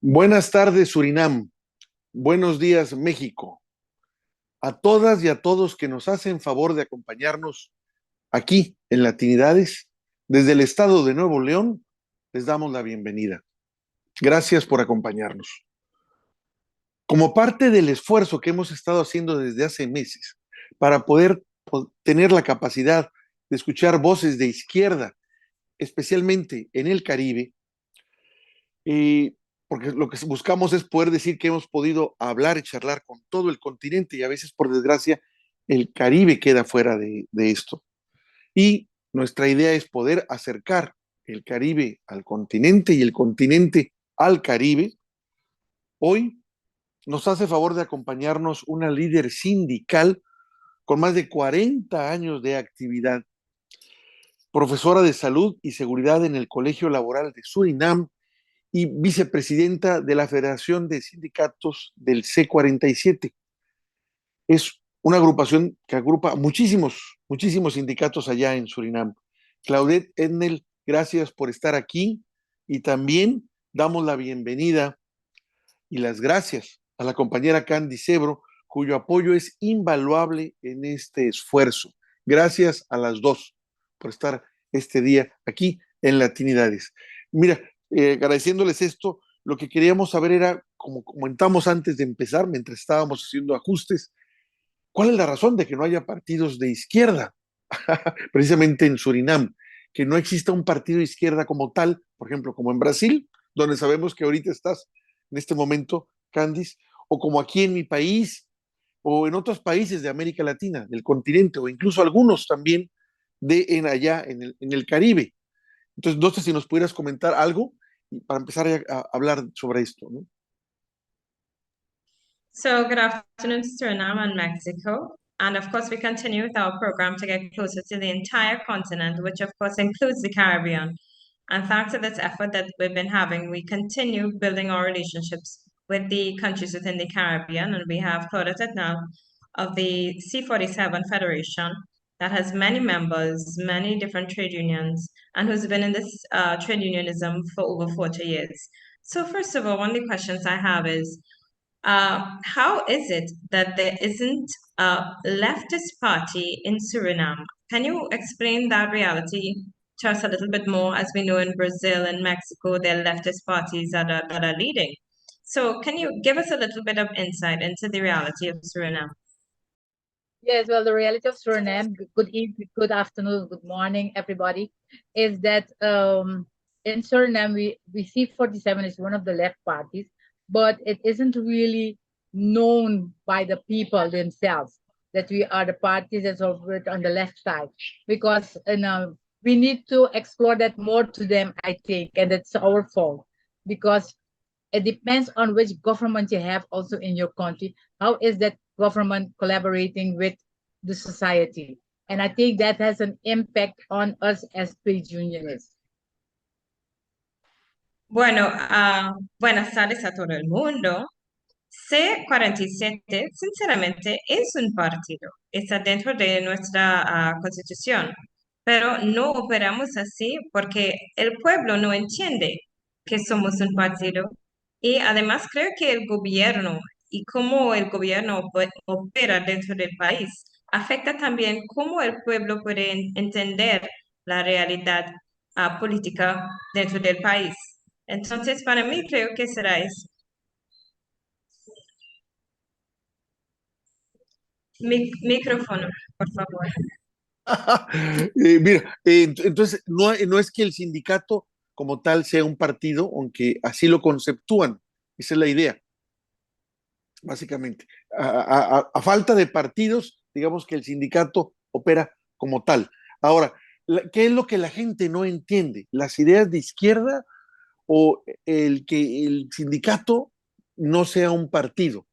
Buenas tardes, Surinam. Buenos días, México. A todas y a todos que nos hacen favor de acompañarnos aquí en Latinidades, desde el estado de Nuevo León, les damos la bienvenida. Gracias por acompañarnos. Como parte del esfuerzo que hemos estado haciendo desde hace meses para poder tener la capacidad de escuchar voces de izquierda, especialmente en el Caribe, porque lo que buscamos es poder decir que hemos podido hablar y charlar con todo el continente y a veces, por desgracia, el Caribe queda fuera de esto. Y nuestra idea es poder acercar el Caribe al continente y el continente al Caribe. Hoy nos hace favor de acompañarnos una líder sindical con más de 40 años de actividad, profesora de salud y seguridad en el Colegio Laboral de Surinam y vicepresidenta de la Federación de Sindicatos del C47. Es una agrupación que agrupa muchísimos sindicatos allá en Surinam. Claudette, Etnel, gracias por estar aquí y también damos la bienvenida y las gracias a la compañera Kandis Sebro, cuyo apoyo es invaluable en este esfuerzo. Gracias a las dos por estar este día aquí en Latinidades. Mira, agradeciéndoles esto, lo que queríamos saber era, como comentamos antes de empezar, mientras estábamos haciendo ajustes, ¿cuál es la razón de que no haya partidos de izquierda? Precisamente en Surinam, que no exista un partido de izquierda como tal, por ejemplo, como en Brasil, donde sabemos que ahorita estás en este momento, Kandis, o como aquí en mi país, o en otros países de América Latina, del continente, o incluso algunos también allá en el Caribe. Entonces, no sé si nos pudieras comentar algo para empezar a hablar sobre esto, ¿no? So, good afternoon, Suriname and Mexico. And of course, we continue with our program to get closer to the entire continent, which of course includes the Caribbean. And thanks to this effort that we've been having, we continue building our relationships with the countries within the Caribbean. And we have Claudette Etnel of the C47 Federation that has many members, many different trade unions, and who's been in this trade unionism for over 40 years. So first of all, one of the questions I have is, how is it that there isn't a leftist party in Suriname? Can you explain that reality to us a little bit more? As we know, in Brazil and Mexico, there are leftist parties that are leading. So can you give us a little bit of insight into the reality of Suriname? Yes, well, the reality of Suriname, good evening, good afternoon, good morning, everybody, is that in Suriname, we see 47 is one of the left parties, but it isn't really known by the people themselves that we are the parties that are on the left side, because we need to explore that more to them, I think, and it's our fault, because it depends on which government you have also in your country. How is that government collaborating with the society? And I think that has an impact on us as trade unionists. Bueno, buenas tardes a todo el mundo. C47, sinceramente, es un partido. Está dentro de nuestra constitución, pero no operamos así porque el pueblo no entiende que somos un partido. Y además creo que el gobierno y cómo el gobierno opera dentro del país afecta también cómo el pueblo puede entender la realidad política dentro del país. Entonces, para mí creo que será eso. Micrófono, por favor. Mira, entonces no es que el sindicato como tal sea un partido, aunque así lo conceptúan. Esa es la idea, básicamente. A falta de partidos, digamos que el sindicato opera como tal. Ahora, ¿qué es lo que la gente no entiende? ¿Las ideas de izquierda o el que el sindicato no sea un partido?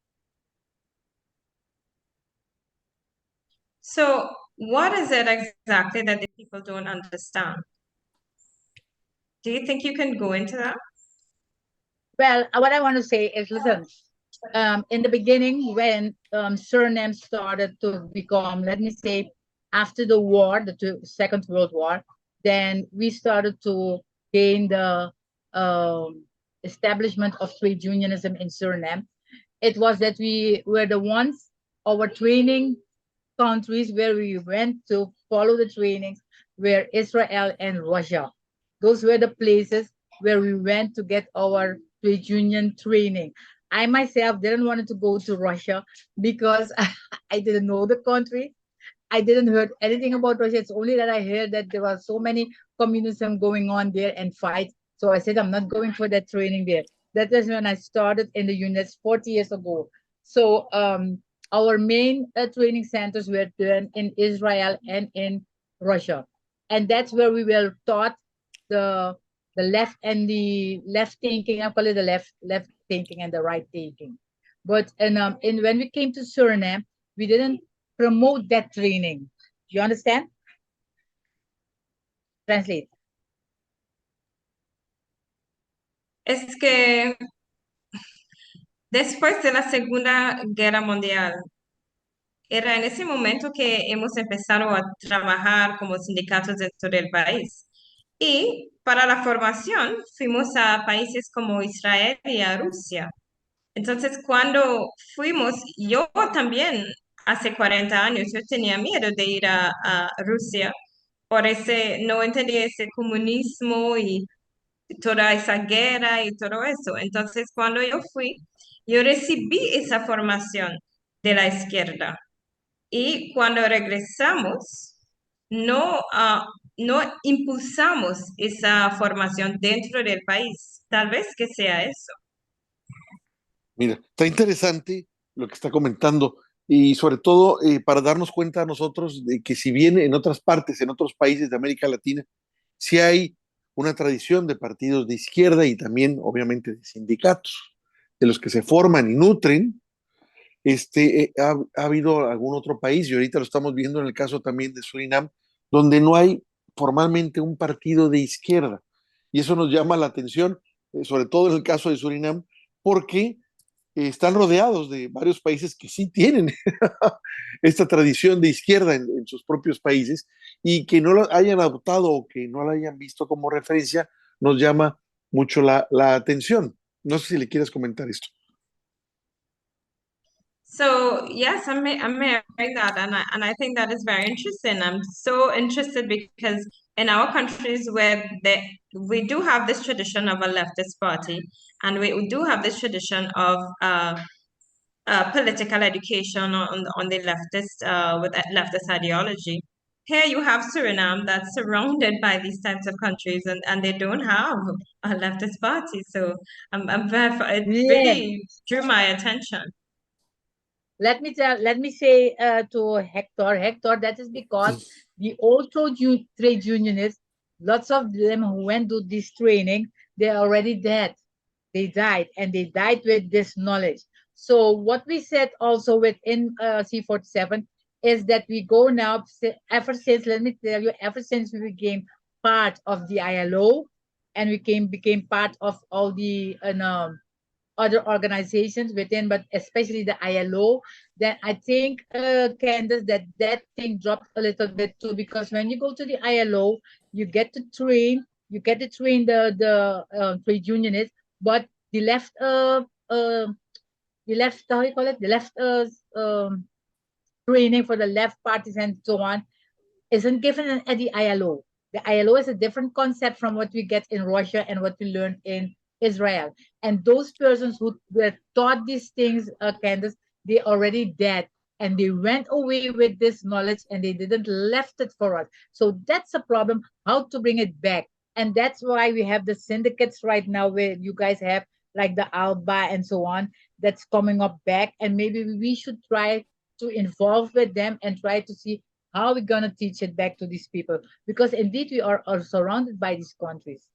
So, what is it exactly that the people don't understand? Do you think you can go into that? Well, what I want to say is, listen, in the beginning, when Suriname started to become, let me say, after the war, the Second World War, then we started to gain the establishment of trade unionism in Suriname. It was that we were the ones, our training countries where we went to follow the trainings were Israel and Russia. Those were the places where we went to get our trade union training. I myself didn't want to go to Russia because I didn't know the country. I didn't heard anything about Russia. It's only that I heard that there was so many communism going on there and fights. So I said, I'm not going for that training there. That was when I started in the units 40 years ago. So our main training centers were done in Israel and in Russia. And that's where we were taught the left and the left thinking. I call it the left thinking and the right thinking. But in when we came to Suriname, we didn't promote that training. Do you understand? Translate. Es que después de la Segunda Guerra Mundial, era en ese momento que hemos empezado a trabajar como sindicatos dentro del país. Y para la formación fuimos a países como Israel y a Rusia. Entonces, cuando fuimos, yo también, hace 40 años, yo tenía miedo de ir a Rusia por no entendía ese comunismo y toda esa guerra y todo eso. Entonces, cuando yo fui, yo recibí esa formación de la izquierda. Y cuando regresamos, no, no impulsamos esa formación dentro del país. Tal vez que sea eso. Mira, está interesante lo que está comentando y sobre todo para darnos cuenta a nosotros de que si bien en otras partes, en otros países de América Latina, sí hay una tradición de partidos de izquierda y también obviamente de sindicatos, de los que se forman y nutren, ha habido algún otro país, y ahorita lo estamos viendo en el caso también de Surinam, donde no hay formalmente un partido de izquierda. Y eso nos llama la atención, sobre todo en el caso de Surinam, porque están rodeados de varios países que sí tienen esta tradición de izquierda en sus propios países y que no lo hayan adoptado o que no la hayan visto como referencia, nos llama mucho la atención. No sé si le quieres comentar esto. So yes, I'm hearing that, and I think that is very interesting. I'm so interested because in our countries where we do have this tradition of a leftist party, and we do have this tradition of political education on the leftist with leftist ideology. Here you have Suriname that's surrounded by these types of countries, and they don't have a leftist party. So it really drew my attention. Let me say to Hector, that is because the old trade unionists, lots of them who went to this training, they're already dead. They died, and they died with this knowledge. So what we said also within C47 is that we go now, ever since, let me tell you, ever since we became part of the ILO, and we became part of all the other organizations within, but especially the ILO, then I think, Candace, that thing dropped a little bit too, because when you go to the ILO, you get to train the trade unionists, but the left, how you call it, the left training for the left parties and so on isn't given at the ILO. The ILO is a different concept from what we get in Russia and what we learned in Israel. And those persons who were taught these things, Candace, they already dead, and they went away with this knowledge and they didn't left it for us. So that's a problem, how to bring it back. And that's why we have the syndicates right now where you guys have like the ALBA and so on, that's coming up back. And maybe we should try to involve with them and try to see how we're going to teach it back to these people. Because indeed we are surrounded by these countries.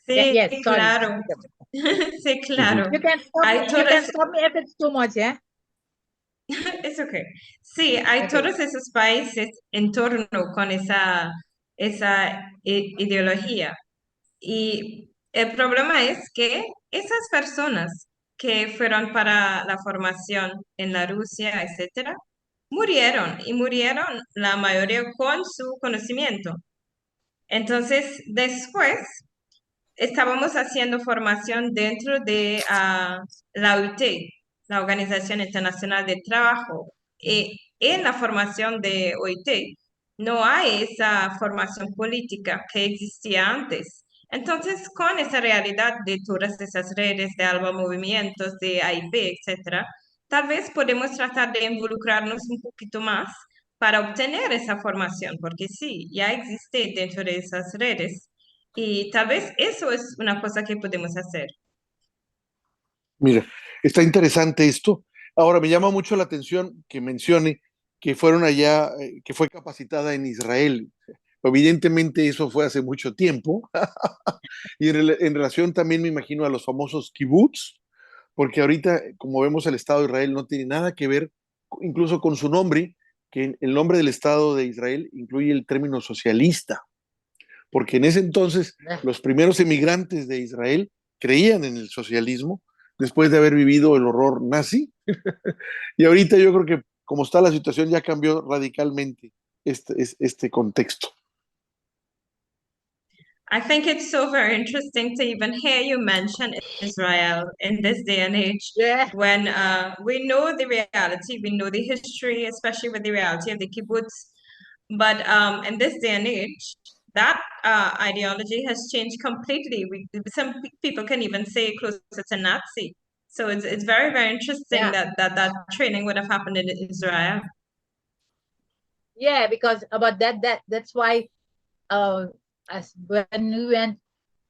Sí, yes, claro. Sí, claro. You can stop me if it's too much, yeah? It's okay. Sí, hay todos esos países en torno con esa ideología. Y el problema es que esas personas que fueron para la formación en la Rusia, etcétera, murieron y murieron la mayoría con su conocimiento. Entonces, después, estábamos haciendo formación dentro de la OIT, la Organización Internacional de Trabajo. Y en la formación de OIT no hay esa formación política que existía antes. Entonces, con esa realidad de todas esas redes, de alba movimientos, de AIP, etcétera, tal vez podemos tratar de involucrarnos un poquito más para obtener esa formación, porque sí, ya existe dentro de esas redes y tal vez eso es una cosa que podemos hacer. Mira, está interesante esto. Ahora, me llama mucho la atención que mencione que fueron allá, que fue capacitada en Israel. Evidentemente eso fue hace mucho tiempo. Y en relación también me imagino a los famosos kibbutz, porque ahorita, como vemos, el Estado de Israel no tiene nada que ver, incluso con su nombre, que el nombre del Estado de Israel incluye el término socialista, porque en ese entonces los primeros emigrantes de Israel creían en el socialismo después de haber vivido el horror nazi. Y ahorita yo creo que como está la situación ya cambió radicalmente este contexto. I think it's so very interesting to even hear you mention Israel in this day and age, Yeah. when we know the reality, we know the history, especially with the reality of the kibbutz. But in this day and age, that ideology has changed completely. Some people can even say closer to Nazi. So it's very, very interesting Yeah. that training would have happened in Israel. Yeah, because about that's why as when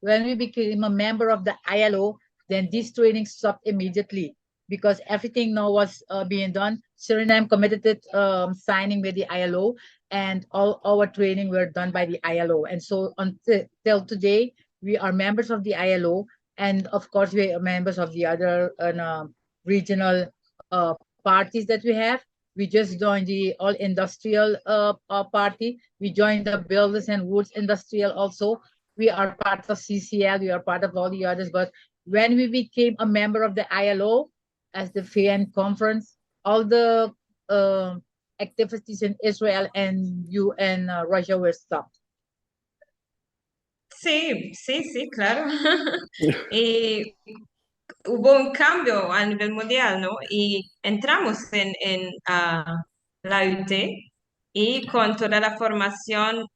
we became a member of the ILO, then this training stopped immediately because everything now was being done. Suriname committed signing with the ILO, and all our training were done by the ILO. And so until today, we are members of the ILO, and of course, we are members of the other regional parties that we have. We just joined the All Industrial Party. We joined the Builders and Woods Industrial also. We are part of CCL. We are part of all the others. But when we became a member of the ILO as the FAN conference, all the activities in Israel and Russia were stopped. Sí, sí, sí, claro. Y hubo un cambio a nivel mundial, ¿no? Y entramos en la UT y con toda la formación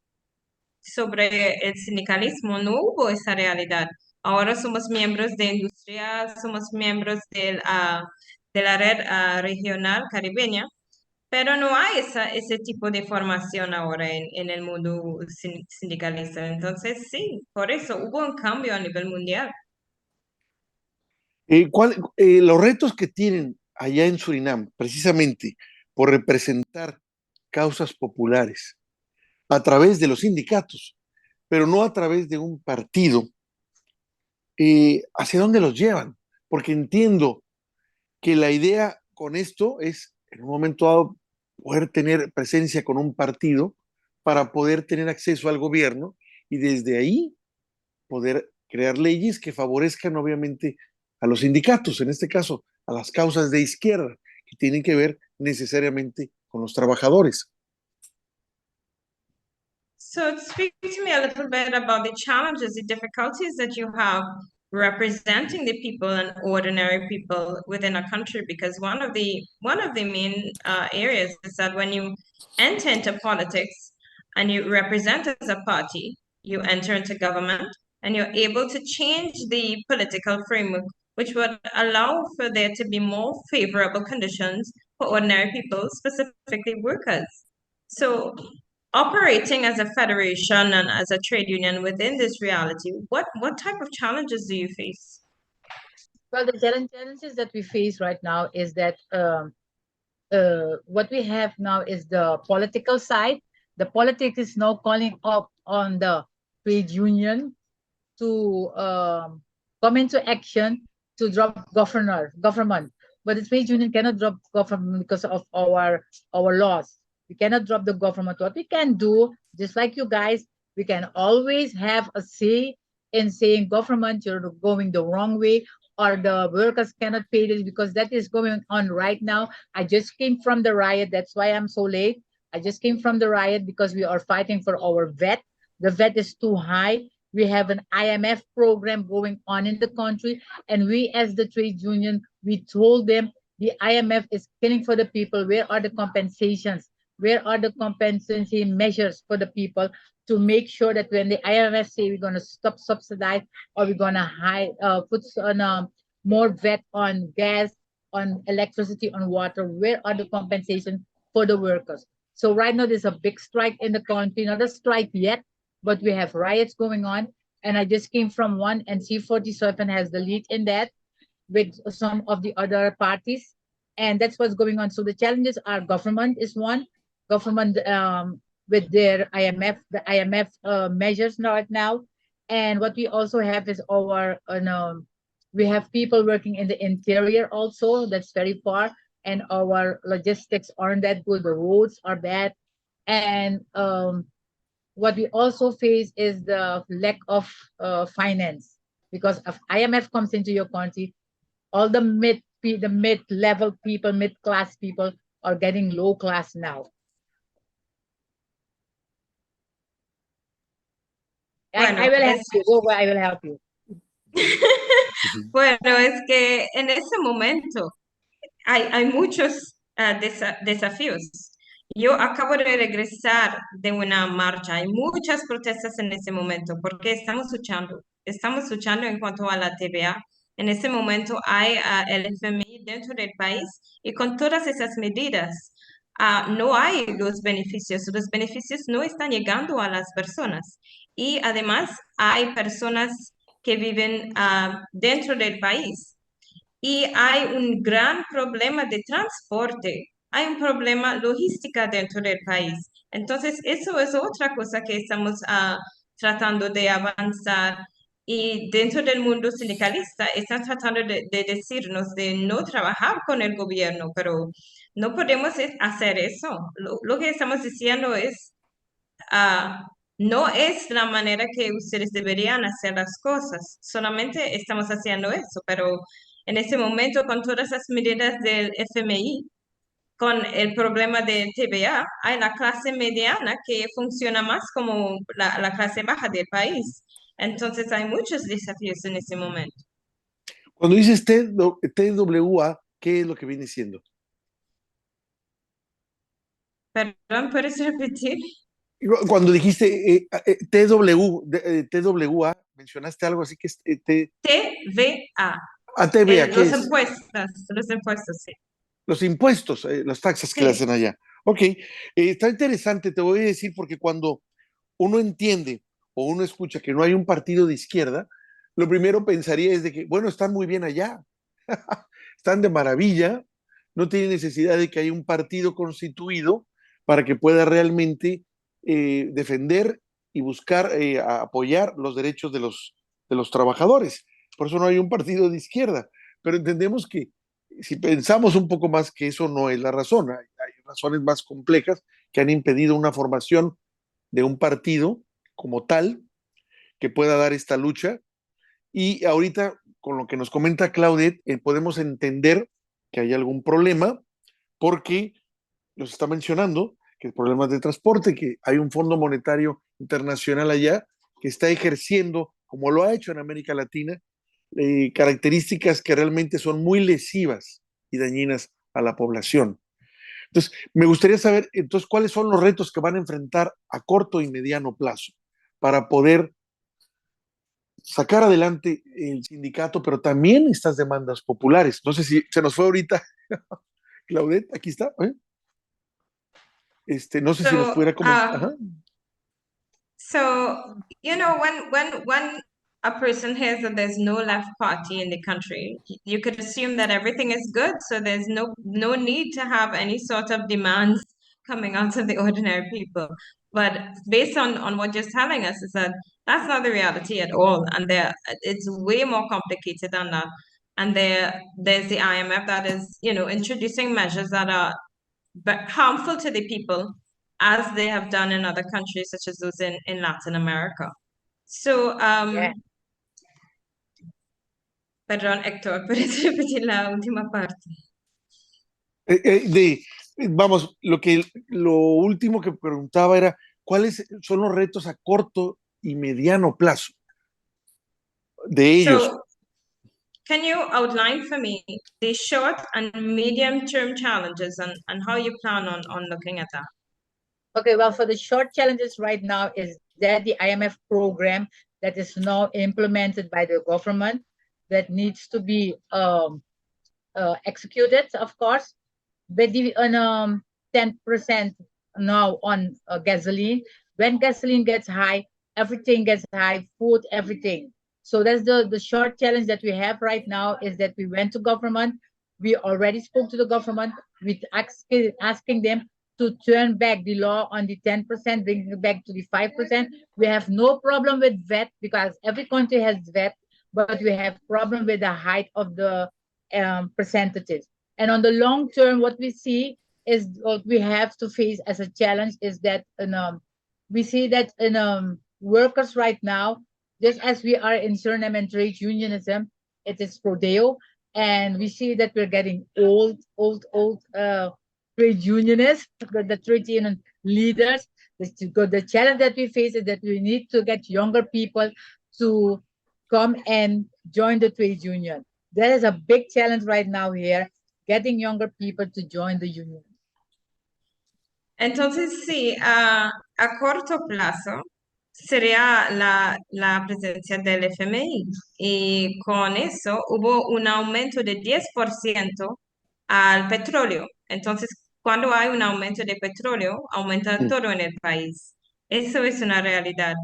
sobre el sindicalismo no hubo esa realidad. Ahora somos miembros de industria, somos miembros de la red regional caribeña, pero no hay ese tipo de formación ahora en el mundo sindicalista. Entonces, sí, por eso hubo un cambio a nivel mundial. Los retos que tienen allá en Surinam, precisamente por representar causas populares a través de los sindicatos, pero no a través de un partido, ¿hacia dónde los llevan? Porque entiendo que la idea con esto es, en un momento dado, poder tener presencia con un partido para poder tener acceso al gobierno y desde ahí poder crear leyes que favorezcan obviamente a los sindicatos, en este caso a las causas de izquierda, que tienen que ver necesariamente con los trabajadores. So speak to me a little bit about the challenges, the difficulties that you have representing the people and ordinary people within a country, because one of the main areas is that when you enter into politics and you represent as a party, you enter into government and you're able to change the political framework, which would allow for there to be more favorable conditions for ordinary people, specifically workers. So operating as a federation and as a trade union within this reality, what type of challenges do you face? Well, the challenges that we face right now is that what we have now is the political side. The politics is now calling up on the trade union to come into action to drop government. But the trade union cannot drop government because of our laws. We cannot drop the government. What we can do, just like you guys, we can always have a say in saying government, you're going the wrong way, or the workers cannot pay this, because that is going on right now. I just came from the riot. That's why I'm so late. I just came from the riot because we are fighting for our VAT. The VAT is too high. We have an IMF program going on in the country. And we, as the trade union, we told them the IMF is killing for the people. Where are the compensations? Where are the compensation measures for the people to make sure that when the IMF say we're going to stop subsidize or we're going to put on more VAT on gas, on electricity, on water, where are the compensation for the workers? So right now there's a big strike in the country, not a strike yet, but we have riots going on. And I just came from one, and C47 has the lead in that with some of the other parties. And that's what's going on. So the challenges are government is one, government with their IMF, the IMF measures right now. And what we also have is our, we have people working in the interior also, that's very far. And our logistics aren't that good. The roads are bad. And what we also face is the lack of finance, because if IMF comes into your country, all the mid-level people, mid-class people are getting low class now. Bueno, I will help you. Go, I will help you. Bueno, es que en ese momento hay muchos desafíos. Yo acabo de regresar de una marcha, hay muchas protestas en ese momento porque estamos luchando en cuanto a la TVA. En ese momento hay el FMI dentro del país y con todas esas medidas no hay los beneficios no están llegando a las personas. Y además hay personas que viven dentro del país y hay un gran problema de transporte, hay un problema logística dentro del país. Entonces, eso es otra cosa que estamos tratando de avanzar. Y dentro del mundo sindicalista están tratando de decirnos de no trabajar con el gobierno, pero no podemos hacer eso. Lo que estamos diciendo es no es la manera que ustedes deberían hacer las cosas, solamente estamos haciendo eso, pero en ese momento con todas las medidas del FMI, con el problema de TVA, hay la clase mediana que funciona más como la clase baja del país. Entonces hay muchos desafíos en ese momento. Cuando dices TWA, ¿qué es lo que viene siendo? Perdón, ¿puedes repetir? Cuando dijiste TWA, mencionaste algo así que es TVA. TVA, ¿qué Los es? impuestos, sí. Los impuestos, las taxas que le hacen allá. Ok, está interesante, te voy a decir, porque cuando uno entiende o uno escucha que no hay un partido de izquierda, lo primero pensaría es de que, bueno, están muy bien allá, están de maravilla, no tienen necesidad de que haya un partido constituido para que pueda realmente defender y buscar apoyar los derechos de los trabajadores. Por eso no hay un partido de izquierda, pero entendemos que si pensamos un poco más que eso no es la razón, hay razones más complejas que han impedido una formación de un partido como tal que pueda dar esta lucha. Y ahorita, con lo que nos comenta Claudette, podemos entender que hay algún problema porque nos está mencionando que hay problemas de transporte, que hay un Fondo Monetario Internacional allá que está ejerciendo, como lo ha hecho en América Latina, características que realmente son muy lesivas y dañinas a la población. Entonces, me gustaría saber, entonces, cuáles son los retos que van a enfrentar a corto y mediano plazo para poder sacar adelante el sindicato, pero también estas demandas populares. No sé si se nos fue ahorita, Claudette, aquí está. No sé si nos pudiera comentar. So, you know, when a person hears that there's no left party in the country, you could assume that everything is good. So there's no need to have any sort of demands coming out of the ordinary people. But based on what you're telling us is that that's not the reality at all. And it's way more complicated than that. And there's the IMF that is, you know, introducing measures that are harmful to the people as they have done in other countries such as those in Latin America. So, perdón, Héctor, ¿puedes repetir la última parte? Vamos, lo último que preguntaba era, ¿cuáles son los retos a corto y mediano plazo? de ellos. So, can you outline for me the short and medium-term challenges and how you plan on looking at that? Okay, well, for the short challenges right now is that the IMF program that is now implemented by the government that needs to be executed, of course, with the 10% now on gasoline. When gasoline gets high, everything gets high, food, everything. So that's the short challenge that we have right now is that we went to government. We already spoke to the government with asking them to turn back the law on the 10%, bring it back to the 5%. We have no problem with VAT because every country has VAT, but we have problem with the height of the percentages. And on the long term, what we see is what we have to face as a challenge is that we see that workers right now, just as we are in Suriname and trade unionism, it is prodeo, and we see that we're getting old trade unionists, the trade union leaders. The challenge that we face is that we need to get younger people to come and join the trade union. That is a big challenge right now here, getting younger people to join the union. Entonces, sí, a corto plazo sería la presencia del FMI y con eso hubo un aumento de 10% al petróleo. Entonces, cuando hay un aumento de petróleo, aumenta todo en el país. Eso es una realidad.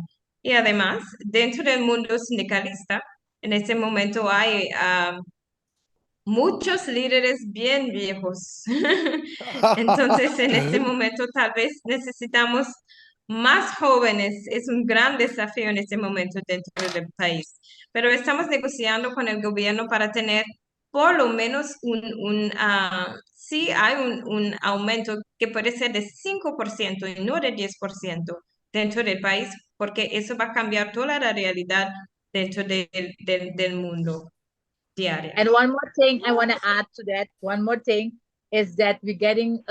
Y además, dentro del mundo sindicalista, en este momento hay muchos líderes bien viejos. Entonces, en este momento tal vez necesitamos más jóvenes. Es un gran desafío en este momento dentro del país. Pero estamos negociando con el gobierno para tener por lo menos sí hay un aumento que puede ser de 5% y no de 10% dentro del país, porque eso va a cambiar toda la realidad dentro del mundo diario. And one more thing I want to add to that, one more thing is that we're getting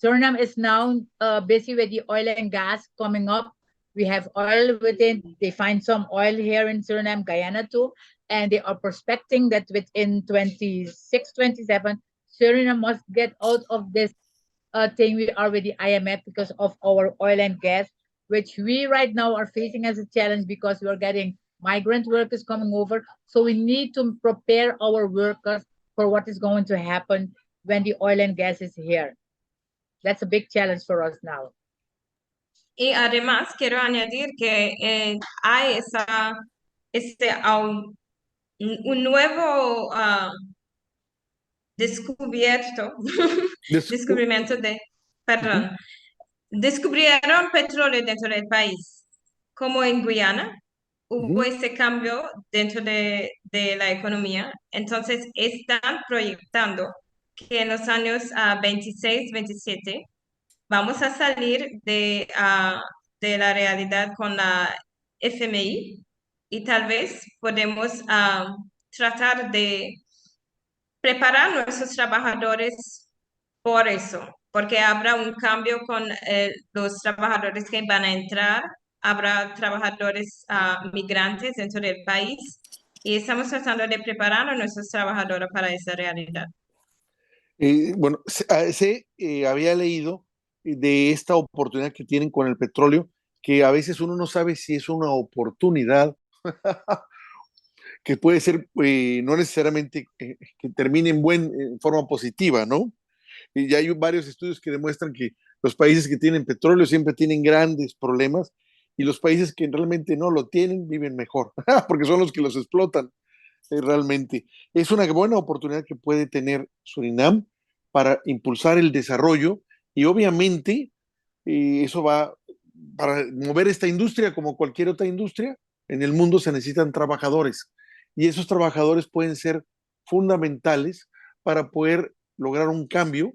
Suriname is now busy with the oil and gas coming up. We have oil within, they find some oil here in Suriname, Guyana too, and they are prospecting that within 26, 27, Suriname must get out of this thing we are with the IMF because of our oil and gas, which we right now are facing as a challenge because we are getting migrant workers coming over. So we need to prepare our workers for what is going to happen when the oil and gas is here. That's a big challenge for us now. Y además quiero añadir que hay un nuevo descubrimiento perdón, descubrieron petróleo dentro del país, como en Guyana. Hubo ese cambio dentro de la economía, entonces están proyectando que en los años 26, 27 vamos a salir de la realidad con la FMI y tal vez podemos tratar de preparar a nuestros trabajadores por eso, porque habrá un cambio con los trabajadores que van a entrar, habrá trabajadores migrantes dentro del país y estamos tratando de preparar a nuestros trabajadores para esa realidad. Bueno, había leído de esta oportunidad que tienen con el petróleo, que a veces uno no sabe si es una oportunidad que puede ser no necesariamente que termine en forma positiva, ¿no? Y ya hay varios estudios que demuestran que los países que tienen petróleo siempre tienen grandes problemas y los países que realmente no lo tienen viven mejor, porque son los que los explotan realmente. Es una buena oportunidad que puede tener Surinam para impulsar el desarrollo y obviamente eso va para mover esta industria como cualquier otra industria. En el mundo se necesitan trabajadores y esos trabajadores pueden ser fundamentales para poder lograr un cambio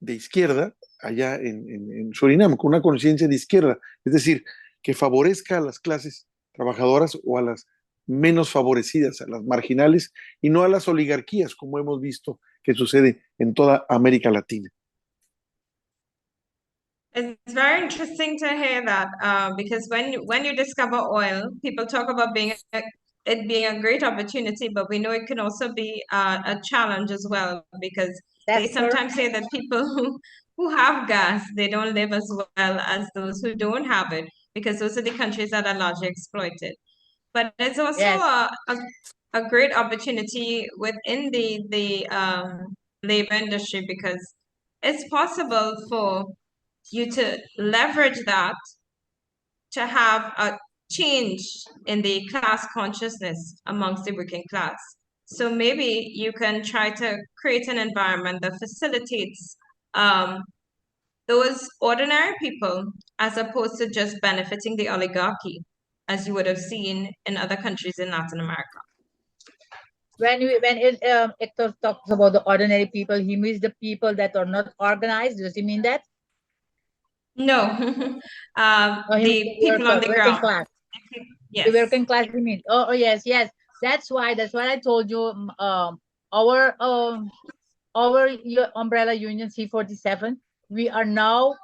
de izquierda allá en Surinam, con una conciencia de izquierda, es decir, que favorezca a las clases trabajadoras o a las menos favorecidas, a las marginales y no a las oligarquías, como hemos visto que sucede en toda América Latina. It's very interesting to hear that because when you discover oil, people talk about it being a great opportunity, but we know it can also be a challenge as well because they That's correct. sometimes say that people who have gas, they don't live as well as those who don't have it because those are the countries that are largely exploited. But it's also Yes. a great opportunity within the labor industry because it's possible for you to leverage that to have a change in the class consciousness amongst the working class. So maybe you can try to create an environment that facilitates those ordinary people as opposed to just benefiting the oligarchy, as you would have seen in other countries in Latin America. When Héctor talks about the ordinary people, he means the people that are not organized. Does he mean that? No, He means the people on the working ground. class. Yes. The working class, he means. Oh, yes, yes. That's why I told you. Our your umbrella union C47. We are now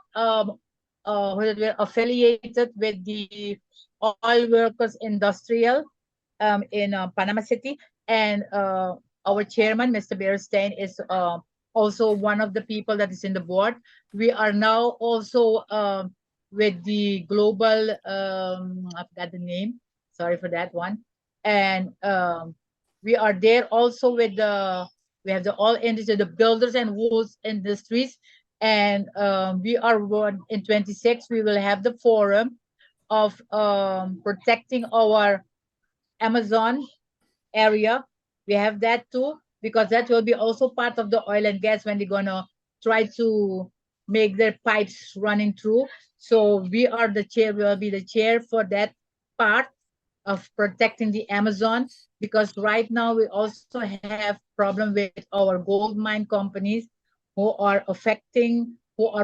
we're affiliated with the oil workers industrial in Panama City, and our chairman, Mr. Berenstein, is also one of the people that is in the board. We are now also with the global, I forgot the name, sorry for that one. And we are there also with we have the all industry, the builders and wools industries. And we are in 26, we will have the forum of protecting our Amazon area. We have that too, because that will be also part of the oil and gas when they're gonna try to make their pipes running through. So we are the chair, we will be the chair for that part of protecting the Amazon, because right now we also have problem with our gold mine companies who are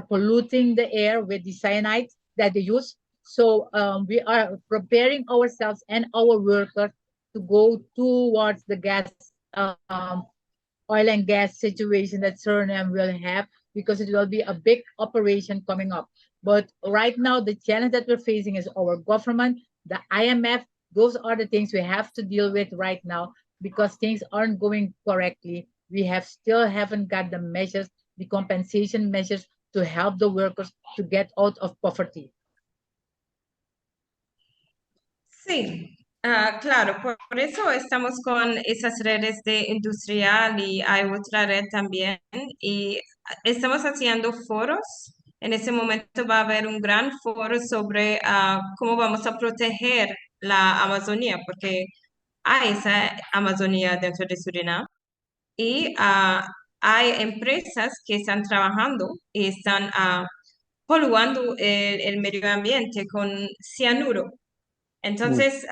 polluting the air with the cyanide that they use. So we are preparing ourselves and our workers to go towards the gas, oil and gas situation that Suriname will have, because it will be a big operation coming up. But right now, the challenge that we're facing is our government, the IMF. Those are the things we have to deal with right now, because things aren't going correctly. We still haven't got the measures, the compensation measures to help the workers to get out of poverty. Sí, claro, por eso estamos con esas redes de industrial y hay otra red también y estamos haciendo foros. En ese momento va a haber un gran foro sobre cómo vamos a proteger la Amazonía, porque hay esa Amazonía dentro de Surinam y hay empresas que están trabajando y están poluando el medio ambiente con cianuro. Entonces,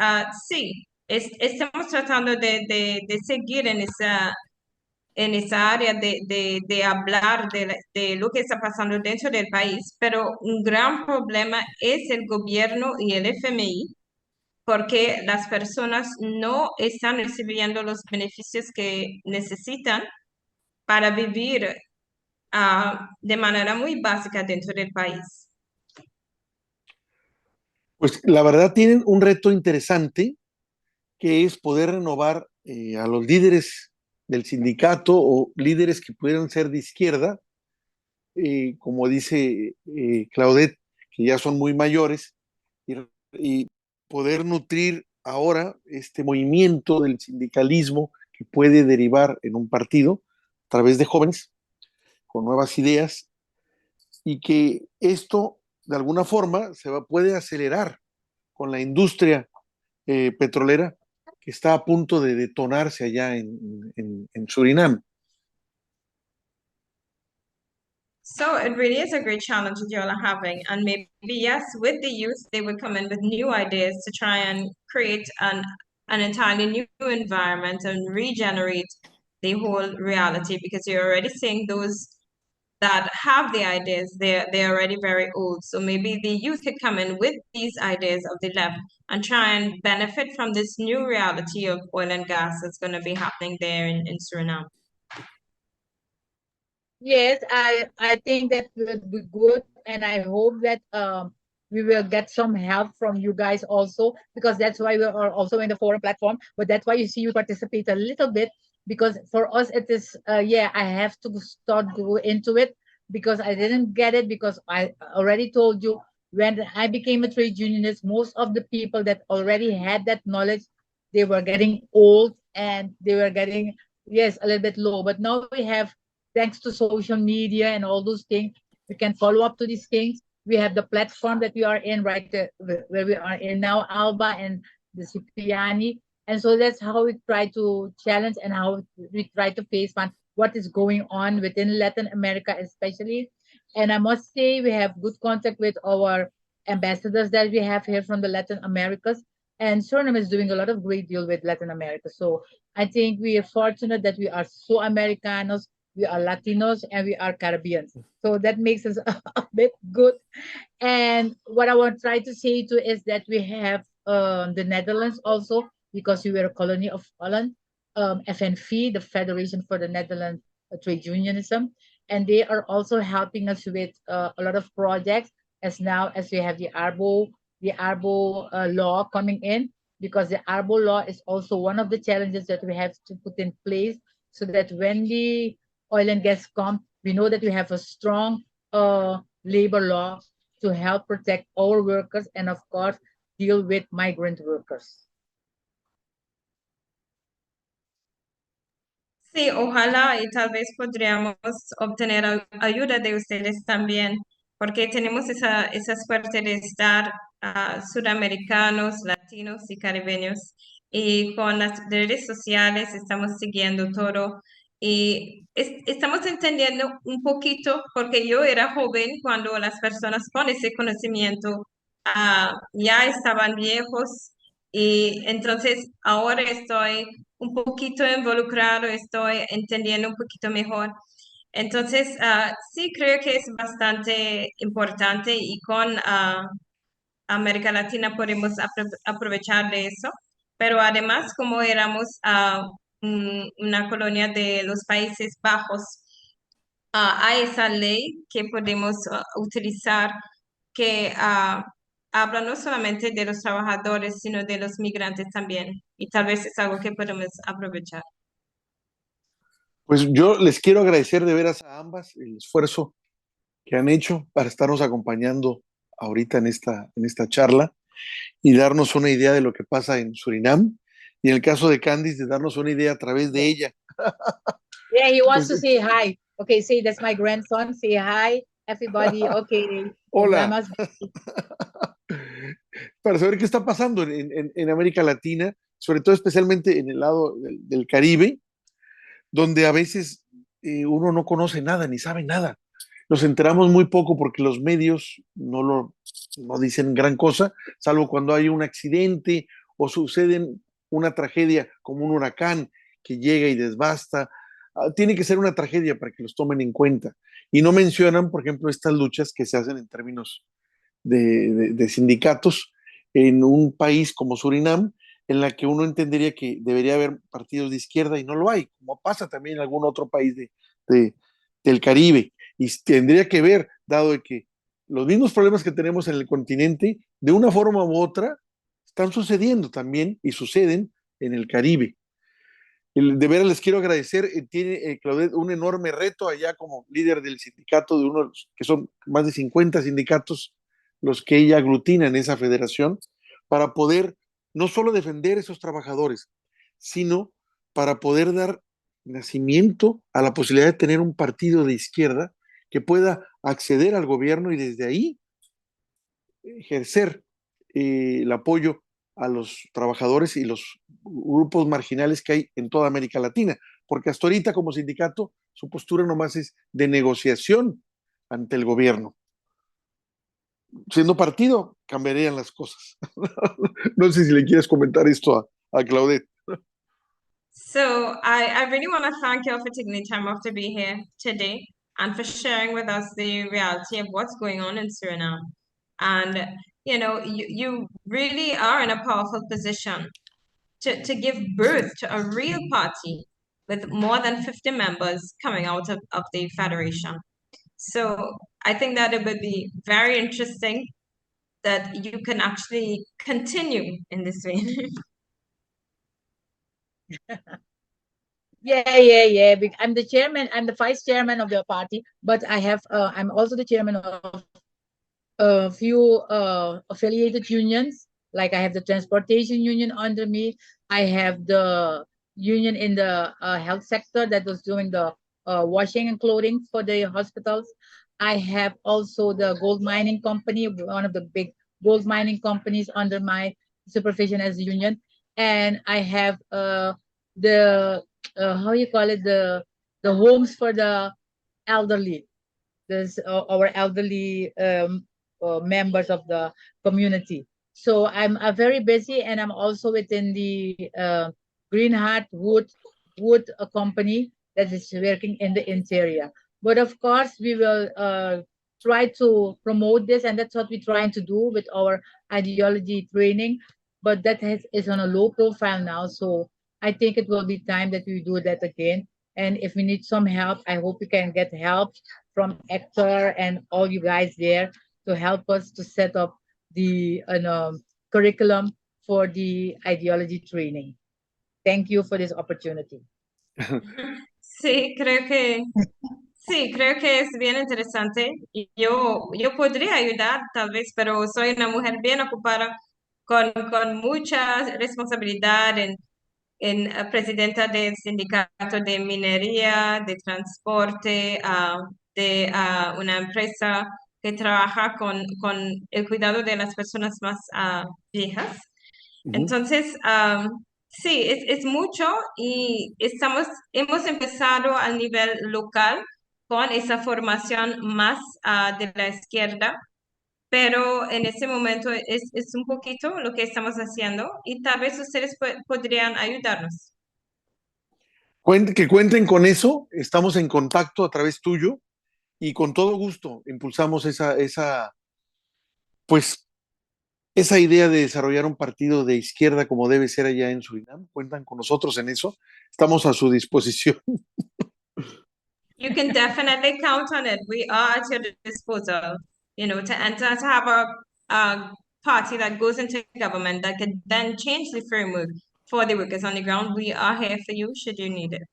sí, estamos tratando de seguir en esa área de hablar de lo que está pasando dentro del país, pero un gran problema es el gobierno y el FMI, porque las personas no están recibiendo los beneficios que necesitan para vivir de manera muy básica dentro del país. Pues la verdad tienen un reto interesante, que es poder renovar a los líderes del sindicato o líderes que pudieran ser de izquierda, como dice Claudette, que ya son muy mayores, y poder nutrir ahora este movimiento del sindicalismo que puede derivar en un partido a través de jóvenes con nuevas ideas, y que esto de alguna forma puede acelerar con la industria petrolera que está a punto de detonarse allá en Surinam. So it really is a great challenge that you all are having. And maybe, yes, with the youth, they would come in with new ideas to try and create an entirely new environment and regenerate the whole reality, because you're already seeing those that have the ideas, they're already very old. So maybe the youth could come in with these ideas of the left and try and benefit from this new reality of oil and gas that's going to be happening there in Suriname. Yes, I think that would be good. and I hope that we will get some help from you guys also, because that's why we are also in the forum platform. But that's why you see we participate a little bit, because for us it is yeah, I have to start go into it, because I didn't get it, because I already told you, when I became a trade unionist, most of the people that already had that knowledge, they were getting old and they were getting, yes, a little bit low. But now we have, thanks to social media and all those things, we can follow up to these things. We have the platform that we are in, right, where we are in now, Alba and the Cipriani. And so that's how we try to challenge and how we try to face what is going on within Latin America, especially. And I must say, we have good contact with our ambassadors that we have here from the Latin Americas. And Suriname is doing a lot of great deal with Latin America. So I think we are fortunate that we are so Americanos, we are Latinos, and we are Caribbeans. So that makes us a bit good. And what I want to try to say too is that we have the Netherlands also, because we were a colony of Holland, FNV, the Federation for the Netherlands Trade Unionism, and they are also helping us with a lot of projects, as now as we have the ARBO law coming in, because the ARBO law is also one of the challenges that we have to put in place, so that when the oil and gas come, we know that we have a strong labor law to help protect our workers and, of course, deal with migrant workers. Sí, ojalá y tal vez podríamos obtener ayuda de ustedes también, porque tenemos esa suerte de estar sudamericanos, latinos y caribeños, y con las redes sociales estamos siguiendo todo y estamos entendiendo un poquito, porque yo era joven cuando las personas con ese conocimiento ya estaban viejos, y entonces ahora estoy un poquito involucrado, estoy entendiendo un poquito mejor. Entonces, sí creo que es bastante importante, y con América Latina podemos aprovechar de eso. Pero además, como éramos una colonia de los Países Bajos, hay esa ley que podemos utilizar, que habla no solamente de los trabajadores, sino de los migrantes también. Y tal vez es algo que podemos aprovechar. Pues yo les quiero agradecer de veras a ambas el esfuerzo que han hecho para estarnos acompañando ahorita en esta charla y darnos una idea de lo que pasa en Surinam, y en el caso de Kandis, de darnos una idea a través de ella. Yeah, he wants Pues, to say hi. Okay, say that's my grandson. Say hi, everybody. Okay. hola. Para saber qué está pasando en América Latina, sobre todo especialmente en el lado del Caribe, donde a veces uno no conoce nada ni sabe nada. Nos enteramos muy poco porque los medios no dicen gran cosa, salvo cuando hay un accidente o sucede una tragedia como un huracán que llega y desbasta. Tiene que ser una tragedia para que los tomen en cuenta. Y no mencionan, por ejemplo, estas luchas que se hacen en términos de sindicatos en un país como Surinam, en la que uno entendería que debería haber partidos de izquierda y no lo hay, como pasa también en algún otro país del Caribe. Y tendría que ver, dado de que los mismos problemas que tenemos en el continente, de una forma u otra, están sucediendo también y suceden en el Caribe. De veras les quiero agradecer. Tiene Claudette un enorme reto allá como líder del sindicato, de uno que son más de 50 sindicatos los que ella aglutina en esa federación, para poder no solo defender a esos trabajadores, sino para poder dar nacimiento a la posibilidad de tener un partido de izquierda que pueda acceder al gobierno y desde ahí ejercer el apoyo a los trabajadores y los grupos marginales que hay en toda América Latina, porque hasta ahorita como sindicato su postura nomás es de negociación ante el gobierno. Siendo partido, cambiarían las cosas. No sé si le quieres comentar esto a Claudette. So I really want to thank you all for taking the time off to be here today and for sharing with us the reality of what's going on in Suriname. And, you know, you really are in a powerful position to give birth to a real party with more than 50 members coming out of the Federation. So I think that it would be very interesting that you can actually continue in this way. Yeah. I'm the chairman. I'm the vice chairman of the party, but I'm also the chairman of a few affiliated unions. Like I have the transportation union under me. I have the union in the health sector that was doing the washing and clothing for the hospitals. I have also the gold mining company, one of the big gold mining companies under my supervision as a union. And I have the how you call it, the homes for the elderly. There's our elderly members of the community. So I'm very busy, and I'm also within the Green Heart Wood company that is working in the interior. But of course, we will try to promote this, and that's what we're trying to do with our ideology training. But is on a low profile now, so I think it will be time that we do that again. And if we need some help, I hope we can get help from Héctor and all you guys there to help us to set up the curriculum for the ideology training. Thank you for this opportunity. Sí, creo que es bien interesante. Y yo podría ayudar tal vez, pero soy una mujer bien ocupada con mucha responsabilidad en presidenta del sindicato de minería, de transporte, de una empresa que trabaja con el cuidado de las personas más viejas. Entonces, sí, es mucho y hemos empezado a nivel local con esa formación más de la izquierda, pero en ese momento es un poquito lo que estamos haciendo y tal vez ustedes podrían ayudarnos. Que cuenten con eso, estamos en contacto a través tuyo y con todo gusto impulsamos pues, esa idea de desarrollar un partido de izquierda como debe ser allá en Surinam. Cuentan con nosotros en eso, estamos a su disposición. You can definitely count on it. We are at your disposal, to have a party that goes into government that can then change the framework for the workers on the ground. We are here for you should you need it.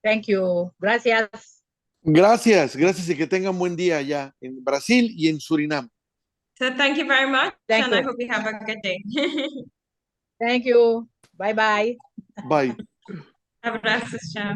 Thank you. Gracias. Gracias y que tengan buen día allá en Brasil y en Surinam. So thank you very much, Thank you. I hope you have a good day. Thank you. Bye. Bye. Abrazos, chao.